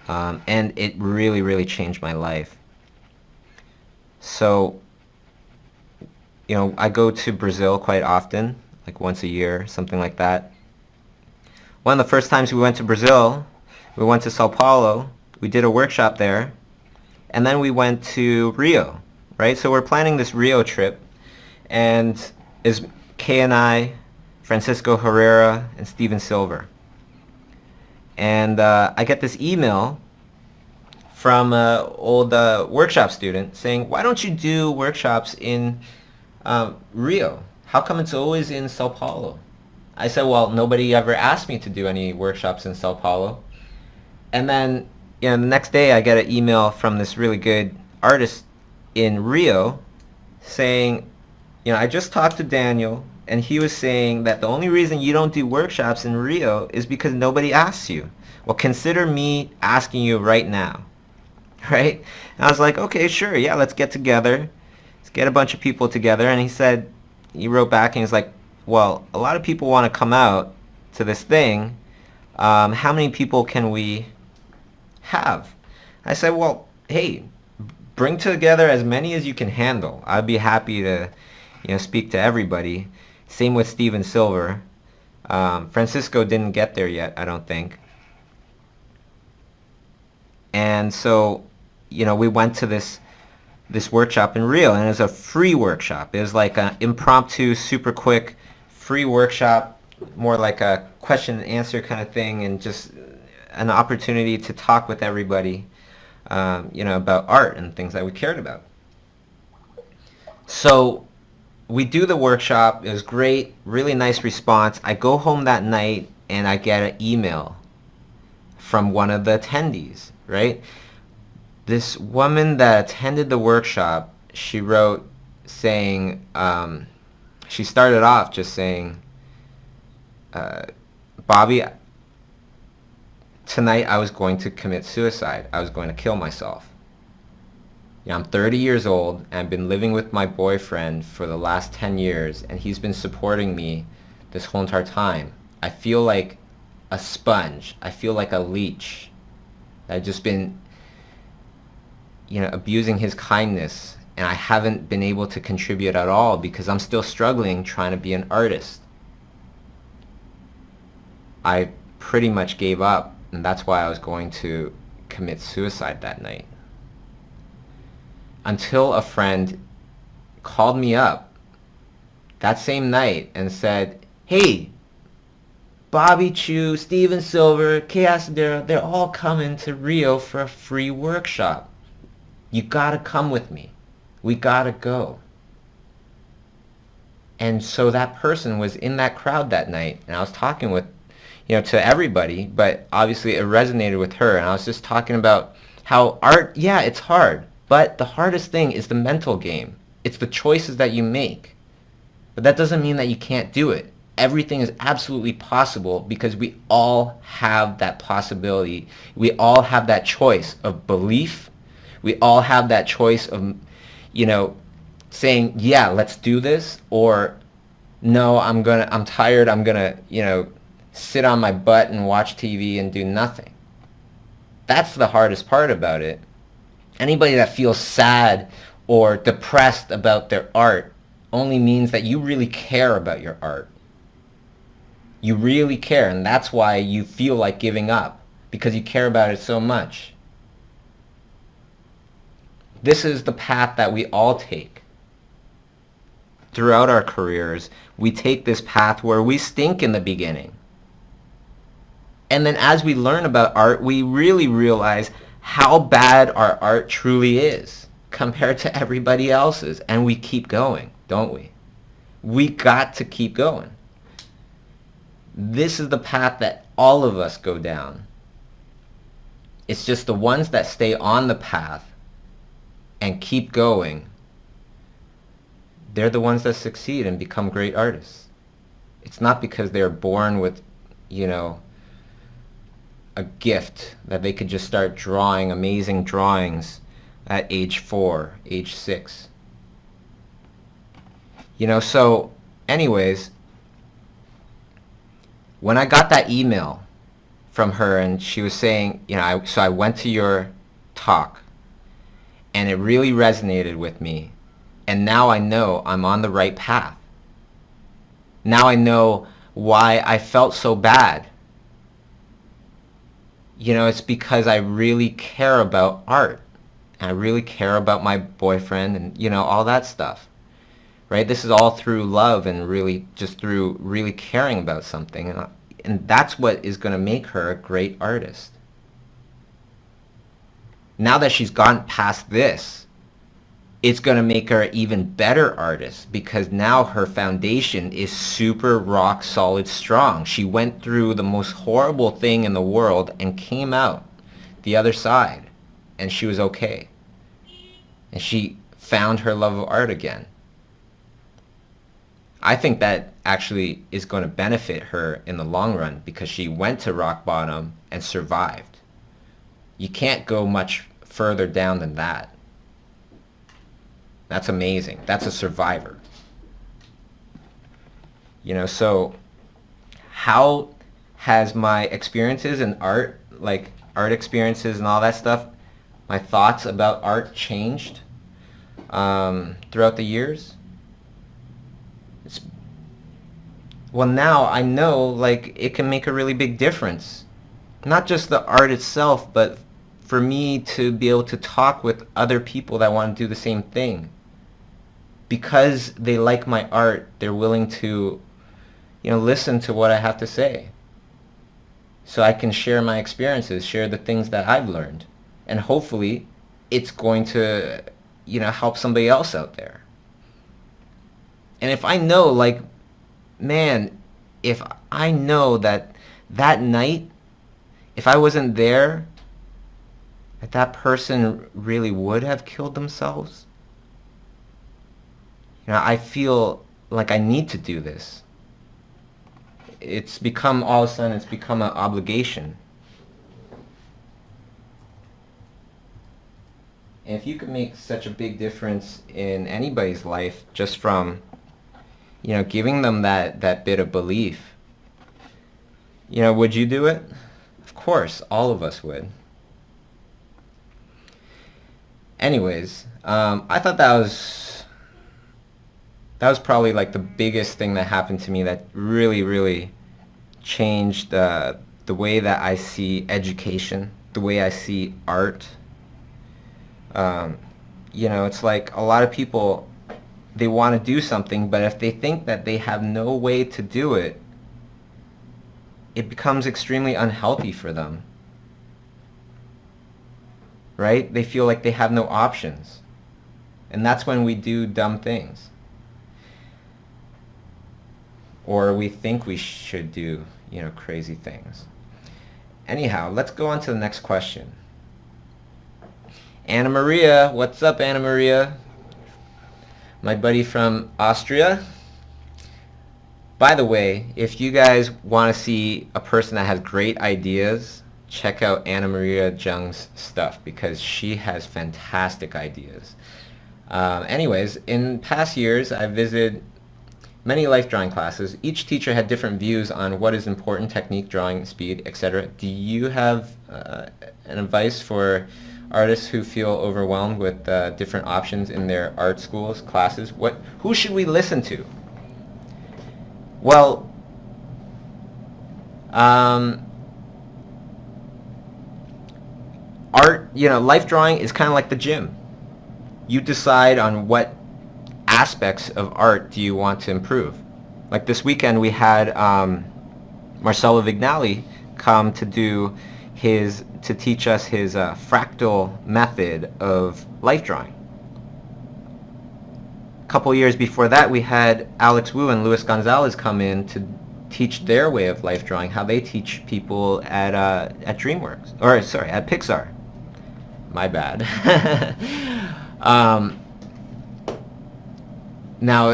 And it really, really changed my life. So, I go to Brazil quite often, like once a year, something like that. One of the first times we went to Brazil, we went to Sao Paulo, we did a workshop there, and then we went to Rio, right? So we're planning this Rio trip, and Kay and I, Francisco Herrera, and Steven Silver. And I get this email from an old workshop student saying, why don't you do workshops in Rio? How come it's always in Sao Paulo? I said, well, nobody ever asked me to do any workshops in Sao Paulo. And then, the next day I get an email from this really good artist in Rio saying, I just talked to Daniel, and he was saying that the only reason you don't do workshops in Rio is because nobody asks you. Well, consider me asking you right now, right? And I was like, okay, sure, yeah, let's get together. Let's get a bunch of people together. And he wrote back and he's like, well, a lot of people want to come out to this thing. How many people can we have? I said, well, hey, bring together as many as you can handle. I'd be happy to, speak to everybody. Same with Steven Silver. Francisco didn't get there yet, I don't think. And so, we went to this workshop in Rio, and it was a free workshop. It was like an impromptu, super quick, free workshop, more like a question and answer kind of thing, and just an opportunity to talk with everybody, about art and things that we cared about. So we do the workshop. It was great, really nice response. I go home that night and I get an email from one of the attendees, right? This woman that attended the workshop, she wrote saying, she started off just saying, Bobby, tonight I was going to commit suicide. I was going to kill myself. I'm 30 years old and I've been living with my boyfriend for the last 10 years, and he's been supporting me this whole entire time. I feel like a sponge. I feel like a leech. I've just been, abusing his kindness, and I haven't been able to contribute at all because I'm still struggling trying to be an artist. I pretty much gave up, and that's why I was going to commit suicide that night. Until a friend called me up that same night and said, hey, Bobby, Chiu, Steven Silver, Kay Asadero, they're all coming to Rio for a free workshop. You gotta come with me. We gotta go. And so that person was in that crowd that night, and I was talking with, to everybody, but obviously it resonated with her, and I was just talking about how art, yeah, it's hard, but the hardest thing is the mental game. It's the choices that you make. But that doesn't mean that you can't do it. Everything is absolutely possible because we all have that possibility. We all have that choice of belief. We all have that choice of, saying, yeah, let's do this, or no, I'm tired, I'm gonna, sit on my butt and watch TV and do nothing. That's the hardest part about it. Anybody that feels sad or depressed about their art only means that you really care about your art. You really care, and that's why you feel like giving up, because you care about it so much. This is the path that we all take. Throughout our careers, we take this path where we stink in the beginning. And then as we learn about art, we really realize how bad our art truly is compared to everybody else's. And we keep going, don't we? We got to keep going. This is the path that all of us go down. It's just the ones that stay on the path and keep going, they're the ones that succeed and become great artists. It's not because they're born with, a gift that they could just start drawing amazing drawings at age 4, age 6. So anyways, when I got that email from her and she was saying, so I went to your talk and it really resonated with me, and now I know I'm on the right path. Now I know why I felt so bad. It's because I really care about art. And I really care about my boyfriend and, all that stuff. right? This is all through love and really just through really caring about something. And that's what is going to make her a great artist. Now that she's gone past this, it's going to make her an even better artist because now her foundation is super rock solid strong. She went through the most horrible thing in the world and came out the other side, and she was okay. And she found her love of art again. I think that actually is going to benefit her in the long run because she went to rock bottom and survived. You can't go much further down than that. That's amazing. That's a survivor. You know, so how has my experiences in art, like art experiences and all that stuff, my thoughts about art changed throughout the years? Well, now I know, like, it can make a really big difference. Not just the art itself, but for me to be able to talk with other people that want to do the same thing. Because they like my art, they're willing to, you know, listen to what I have to say. So I can share my experiences, share the things that I've learned. And hopefully it's going to, you know, help somebody else out there. And if I know, like, man, if I know that that night, if I wasn't there, that person really would have killed themselves, you know, I feel like I need to do this. It's become, all of a sudden, it's become an obligation. And if you could make such a big difference in anybody's life just from, you know, giving them that bit of belief, you know, would you do it? Of course, all of us would. Anyways, I thought that was probably like the biggest thing that happened to me that really, really changed the way that I see education, the way I see art. You know, it's like a lot of people, they want to do something, but if they think that they have no way to do it, it becomes extremely unhealthy for them. Right? They feel like they have no options. And that's when we do dumb things. Or we think we should do, you know, crazy things. Anyhow, let's go on to the next question. Anna Maria, what's up, Anna Maria? My buddy from Austria. By the way, if you guys want to see a person that has great ideas, check out Anna Maria Jung's stuff because she has fantastic ideas. Anyways, in past years, I visited many life drawing classes. Each teacher had different views on what is important, technique, drawing, speed, etc. Do you have an advice for artists who feel overwhelmed with different options in their art schools, classes? Who should we listen to? Well, art, you know, life drawing is kind of like the gym. You decide on what aspects of art do you want to improve. Like this weekend we had Marcello Vignali come to teach us his fractal method of life drawing. A couple years before that we had Alex Wu and Luis Gonzalez come in to teach their way of life drawing, how they teach people at DreamWorks, or sorry, at Pixar. My bad. Now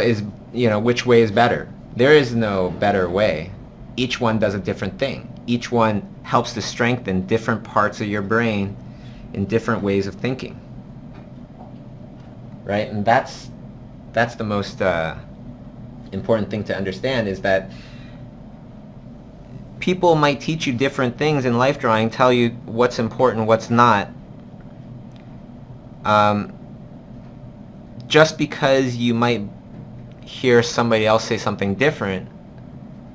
which way is better? There is no better way. Each one does a different thing. Each one helps to strengthen different parts of your brain in different ways of thinking. Right? And that's the most important thing to understand, is that people might teach you different things in life drawing, tell you what's important, what's not. Just because you might hear somebody else say something different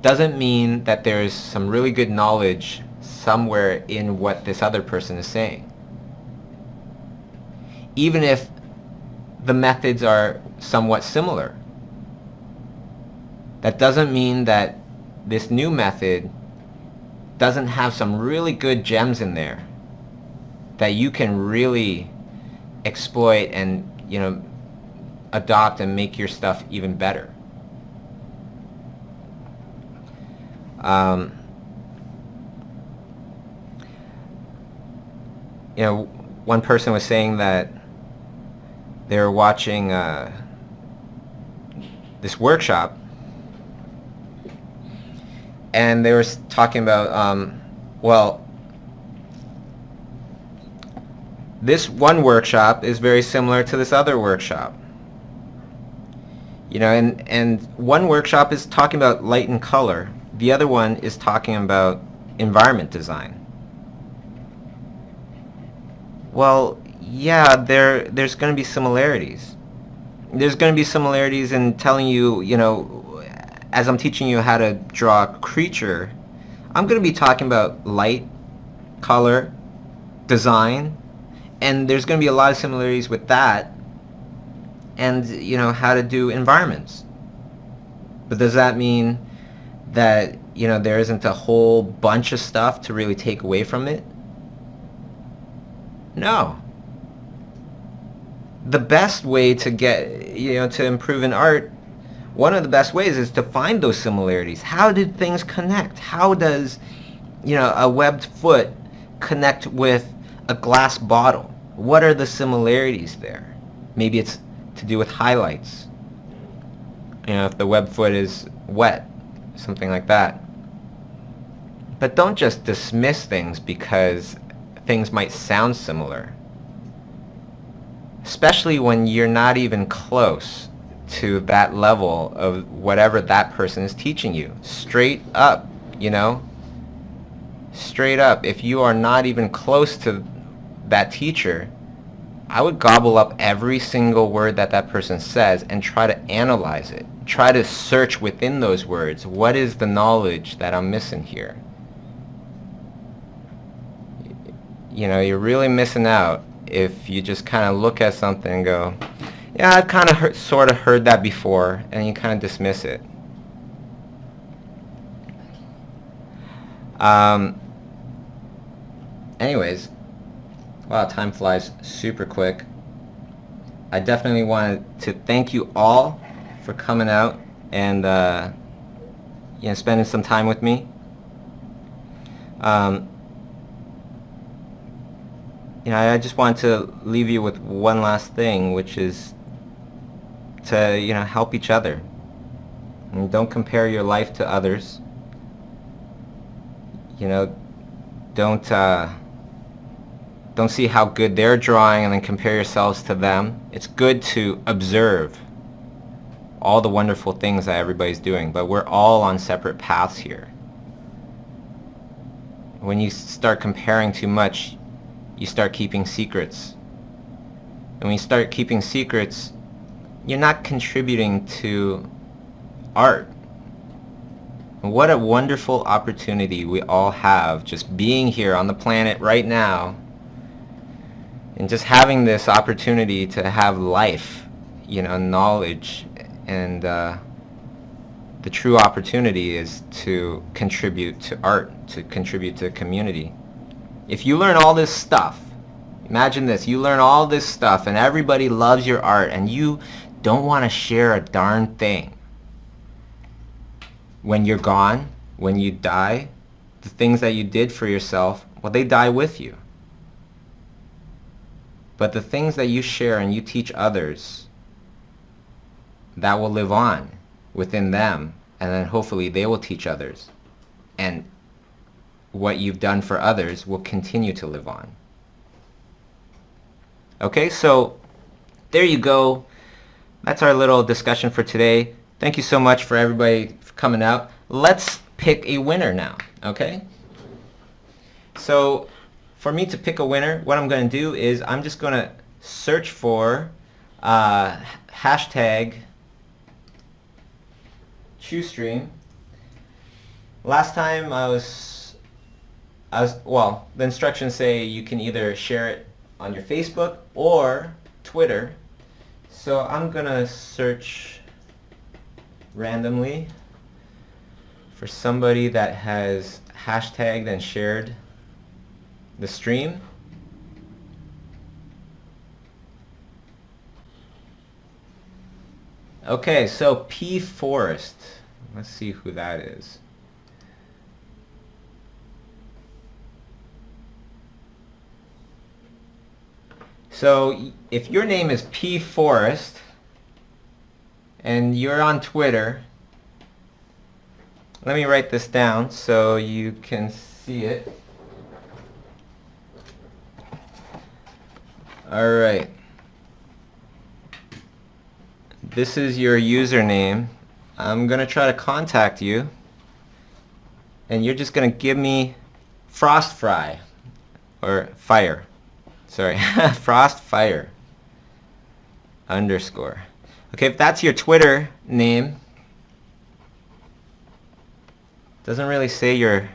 doesn't mean that there's some really good knowledge somewhere in what this other person is saying. Even if the methods are somewhat similar. that doesn't mean that this new method doesn't have some really good gems in there that you can really exploit and, adopt and make your stuff even better. One person was saying that they were watching this workshop, and they were talking about, well, this one workshop is very similar to this other workshop. And one workshop is talking about light and color. The other one is talking about environment design. Well, yeah, there's going to be similarities. There's going to be similarities in telling you, as I'm teaching you how to draw a creature, I'm going to be talking about light, color, design, and there's going to be a lot of similarities with that, and how to do environments. But does that mean that there isn't a whole bunch of stuff to really take away from it? No. The best way to get to improve in art, one of the best ways is to find those similarities. How did things connect? How does a webbed foot connect with a glass bottle? What are the similarities there? Maybe it's to do with highlights. If the webbed foot is wet, something like that. But don't just dismiss things because things might sound similar. Especially when you're not even close to that level of whatever that person is teaching you. Straight up, Straight up, if you are not even close to that teacher, I would gobble up every single word that that person says and try to analyze it. Try to search within those words. What is the knowledge that I'm missing here? You're really missing out if you just kind of look at something and go, yeah, I've kind of sort of heard that before, and you kind of dismiss it. Anyways, wow, time flies super quick. I definitely wanted to thank you all for coming out and spending some time with me. I just want to leave you with one last thing, which is to help each other. And don't compare your life to others. Don't see how good they're drawing and then compare yourselves to them. It's good to observe all the wonderful things that everybody's doing, but we're all on separate paths here. When you start comparing too much, you start keeping secrets. And when you start keeping secrets, you're not contributing to art. And what a wonderful opportunity we all have just being here on the planet right now and just having this opportunity to have life, knowledge, and the true opportunity is to contribute to art, to contribute to the community. If you learn all this stuff, imagine this, you learn all this stuff and everybody loves your art and you don't want to share a darn thing. When you're gone, when you die, the things that you did for yourself, well, they die with you. But the things that you share and you teach others, that will live on within them, and then hopefully they will teach others. And what you've done for others will continue to live on. Okay, so there you go. That's our little discussion for today. Thank you so much for everybody for coming out. Let's pick a winner now, okay? So for me to pick a winner, what I'm going to do is I'm just going to search for hashtag Chiustream. Last time well, the instructions say you can either share it on your Facebook or Twitter. So I'm gonna search randomly for somebody that has hashtagged and shared the stream. Okay, so P Forest. Let's see who that is. So if your name is P Forest and you're on Twitter, let me write this down so you can see it. All right. This is your username. I'm going to try to contact you, and you're just going to give me frost fry, or fire. Sorry, frost fire underscore. Okay, if that's your Twitter name, doesn't really say your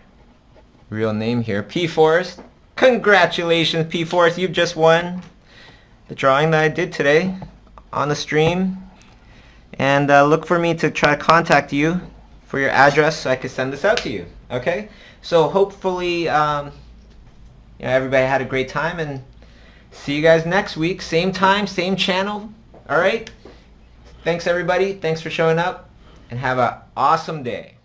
real name here. P Forest, congratulations P Forest, you've just won the drawing that I did today on the stream. And look for me to try to contact you for your address so I can send this out to you. Okay? So hopefully everybody had a great time, and see you guys next week. Same time, same channel. All right? Thanks everybody. Thanks for showing up, and have an awesome day.